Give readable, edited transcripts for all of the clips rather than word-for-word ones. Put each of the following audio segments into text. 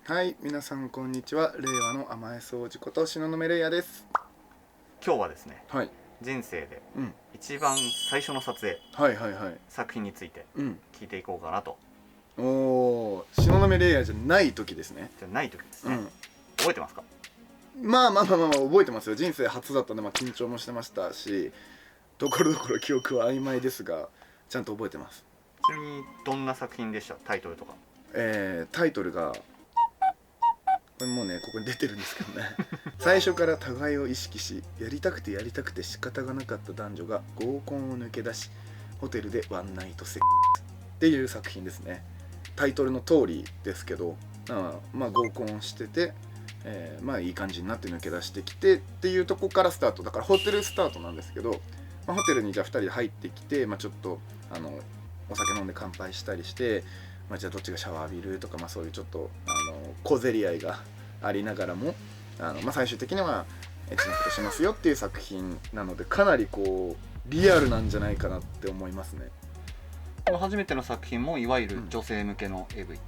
はい、皆さんこんにちは。令和の甘え掃除こと東雲レイヤです。今日はですね、はい。人生でうん。一番最初の撮影、はいはいはい。作品についてうん。聞いていこうかなと。おー、東雲レイヤじゃない時ですね。じゃない時ですね、うん。覚えてますか？まあ覚えてますよ。人生初だったんで、緊張もしてましたし、ところどころ記憶は曖昧ですが、ちゃんと覚えてます。ちなみにどんな作品でした？タイトルとか。タイトルが、これもうね、ここに出てるんですけどね。最初から互いを意識し、やりたくて仕方がなかった男女が合コンを抜け出し、ホテルでワンナイトセックスっていう作品ですね。タイトルの通りですけど、合コンしてて、いい感じになって抜け出してきてっていうとこからスタートだからホテルスタートなんですけど、ホテルにじゃあ2人で入ってきて、ちょっとお酒飲んで乾杯したりして、じゃあどっちがシャワー浴びるとか、そういうちょっと小競り合いがありながらも最終的にはエッチなことしますよっていう作品なので、かなりこうリアルなんじゃないかなって思いますね。この初めての作品もいわゆる女性向けの AV、い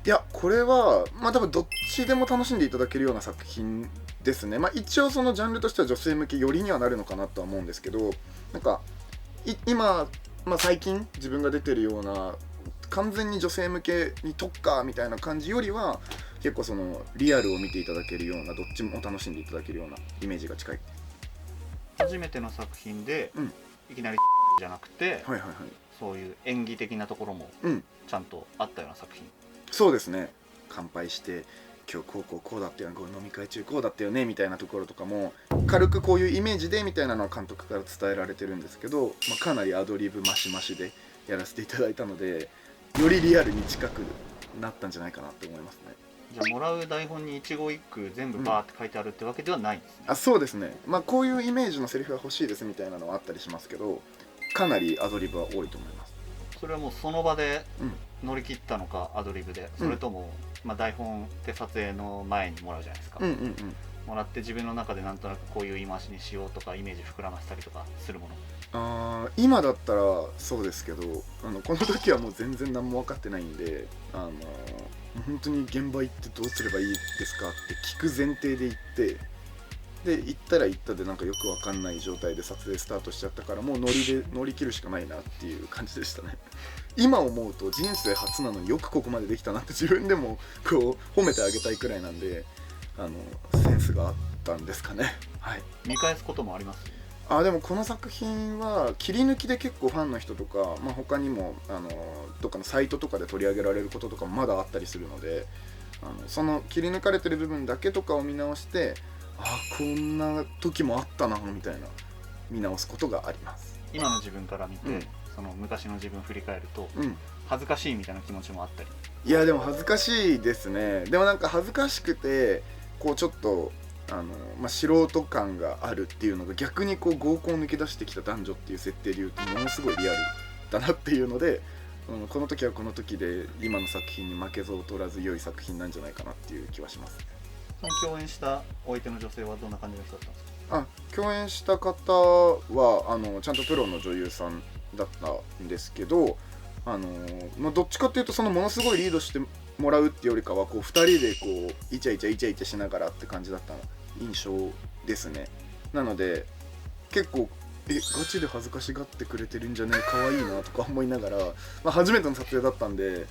や、これは多分どっちでも楽しんでいただけるような作品ですね。一応そのジャンルとしては女性向け寄りにはなるのかなとは思うんですけど、なんか今、最近自分が出てるような完全に女性向けに特化みたいな感じよりは、結構そのリアルを見ていただけるような、どっちも楽しんでいただけるようなイメージが近い。初めての作品で、うん、いきなりじゃなくて、はいはいはい、そういう演技的なところもちゃんとあったような作品。そうですね。乾杯して今日こうだったよね、飲み会中こうだったよねみたいなところとかも軽くこういうイメージでみたいなのは監督から伝えられてるんですけど、かなりアドリブマシマシでやらせていただいたので、よりリアルに近くなったんじゃないかなって思いますね。じゃあもらう台本に一語一句全部バーって書いてあるってわけではないんですね。そうですね。こういうイメージのセリフが欲しいですみたいなのはあったりしますけど、かなりアドリブは多いと思います。それはもうその場で乗り切ったのか、アドリブで、それとも、台本って撮影の前にもらうじゃないですか、もらって自分の中でなんとなくこういう言い回しにしようとかイメージ膨らませたりとかするもの。今だったらそうですけど、この時はもう全然何も分かってないんで、本当に現場行ってどうすればいいですかって聞く前提で行って、で行ったら行ったでよく分かんない状態で撮影スタートしちゃったから、もうノリで乗り切るしかないなっていう感じでしたね。今思うと人生初なのによくここまでできたなって自分でもこう褒めてあげたいくらいなんで、センスがあったんですかね。はい。見返すこともあります？でもこの作品は切り抜きで結構ファンの人とか、他にもどっかのサイトとかで取り上げられることとかもまだあったりするので、その切り抜かれてる部分だけとかを見直して、こんな時もあったなみたいな見直すことがあります。今の自分から見て、その昔の自分を振り返ると、恥ずかしいみたいな気持ちもあったり。いやでも恥ずかしいですね。でも恥ずかしくてこうちょっと素人感があるっていうのが、逆にこう合コンを抜け出してきた男女っていう設定でいうとものすごいリアルだなっていうので、この時はこの時で今の作品に負けず劣らず良い作品なんじゃないかなっていう気はします。その共演したお相手の女性はどんな感じの人だったんですか？共演した方はちゃんとプロの女優さんだったんですけど、どっちかっていうとそのものすごいリードしてもらうっていうよりかは、こう2人でこうイチャイチャしながらって感じだった印象ですね。なので結構ガチで恥ずかしがってくれてるんじゃねえ、可愛いなとか思いながら、初めての撮影だったんで、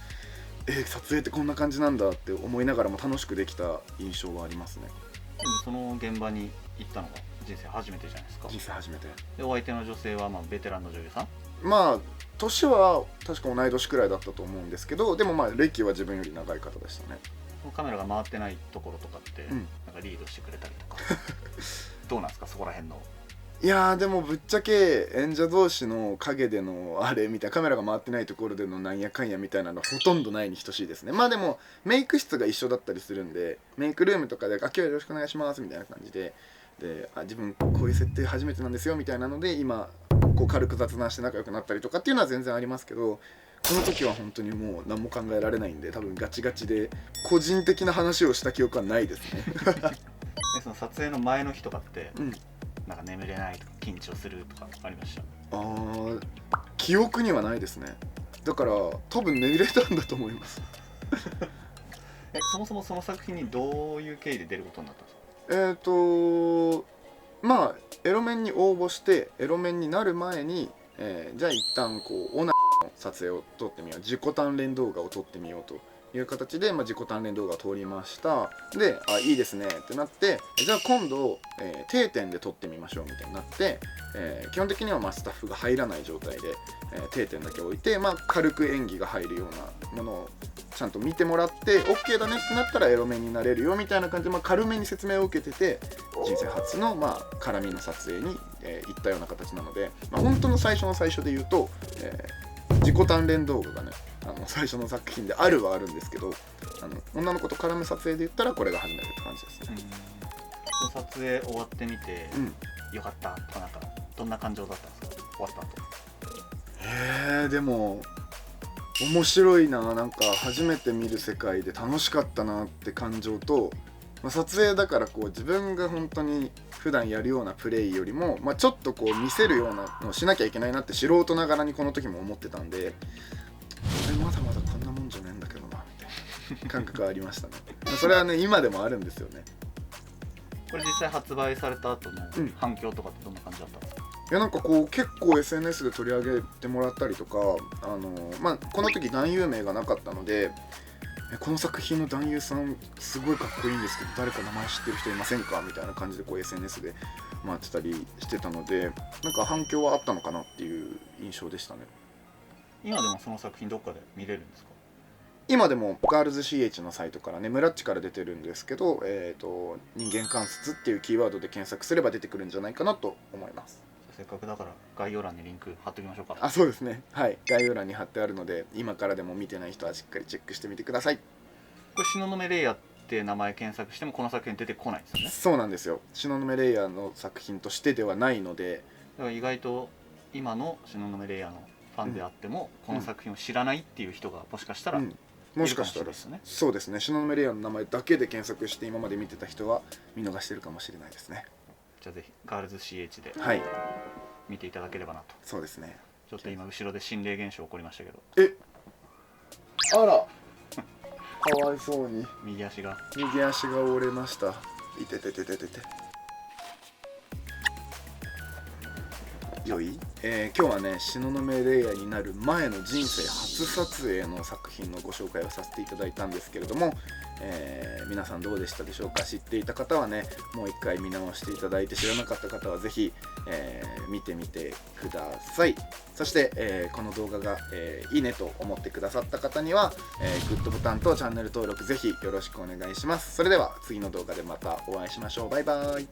撮影ってこんな感じなんだって思いながらも楽しくできた印象はありますね。その現場に行ったのが人生初めてじゃないですか。人生初めてで、お相手の女性はベテランの女優さん。年は確か同い年くらいだったと思うんですけど、でも歴は自分より長い方でしたね。カメラが回ってないところとかって、なんかリードしてくれたりとかどうなんですか、そこら辺の。いやーでもぶっちゃけ演者同士の陰でのあれみたいな、カメラが回ってないところでのなんやかんやみたいなのほとんどないに等しいですね。でもメイク室が一緒だったりするんで、メイクルームとかで「今日はよろしくお願いします」みたいな感じで、自分こういう設定初めてなんですよみたいなので、今こう軽く雑談して仲良くなったりとかっていうのは全然ありますけど、この時は本当にもう何も考えられないんで、多分ガチガチで個人的な話をした記憶はないですね。で、その撮影の前の日とかって、なんか眠れないとか緊張するとかありました？記憶にはないですね。だから多分寝れたんだと思います。そもそもその作品にどういう経緯で出ることになったんですか？まあエロ面に応募してエロ面になる前に、じゃあ一旦こうオナの撮影を撮ってみよう、自己鍛錬動画を撮ってみようという形で、自己鍛錬動画を撮りました。で、いいですねってなって、じゃあ今度、定点で撮ってみましょうみたいになって、基本的にはスタッフが入らない状態で、定点だけ置いて、軽く演技が入るようなものをちゃんと見てもらって OK だねってなったらエロ面になれるよみたいな感じで、軽めに説明を受けてて、人生初の絡みの撮影に、行ったような形なので、本当の最初の最初で言うと、自己鍛錬動画がね最初の作品であるはあるんですけど、女の子と絡む撮影で言ったらこれが初めてって感じですね。その撮影終わってみて、よかったとかなんかどんな感情だったんですか、終わった後？でも面白いな、なんか初めて見る世界で楽しかったなって感情と、撮影だからこう自分が本当に普段やるようなプレイよりも、ちょっとこう見せるようなのをしなきゃいけないなって素人ながらにこの時も思ってたんで、まだまだこんなもんじゃねえんだけどなみたいな感覚はありましたね。それはね今でもあるんですよね。これ実際発売された後の反響とかってどんな感じだったんですか？いやなんかこう結構 SNS で取り上げてもらったりとか、この時男優名がなかったので、この作品の男優さんすごいかっこいいんですけど誰か名前知ってる人いませんかみたいな感じでこう SNS で回ってたりしてたので、なんか反響はあったのかなっていう印象でしたね。今でもその作品どっかで見れるんですか？今でもガールズ CH のサイトからね、ムラッチから出てるんですけど、人間観察っていうキーワードで検索すれば出てくるんじゃないかなと思います。せっかくだから概要欄にリンク貼っておきましょうか。そうですね、はい、概要欄に貼ってあるので今からでも見てない人はしっかりチェックしてみてください。これ東雲レイヤーって名前検索してもこの作品出てこないんですよね。そうなんですよ、東雲レイヤーの作品としてではないので、だから意外と今の東雲レイヤーのファンであっても、この作品を知らないっていう人がもしかしたら、もしかしたらそうですね、東雲レイヤーの名前だけで検索して今まで見てた人は見逃してるかもしれないですね。じゃあぜひガールズ CH で見ていただければなと。そうですね。ちょっと今後ろで心霊現象起こりましたけど、あらかわいそうに右足が折れました。いてててててて。よい、今日はね東雲レイヤーになる前の人生初撮影の作品のご紹介をさせていただいたんですけれども、皆さんどうでしたでしょうか。知っていた方はねもう一回見直していただいて、知らなかった方はぜひ、見てみてください。そして、この動画が、いいねと思ってくださった方には、グッドボタンとチャンネル登録ぜひよろしくお願いします。それでは次の動画でまたお会いしましょう。バイバイ。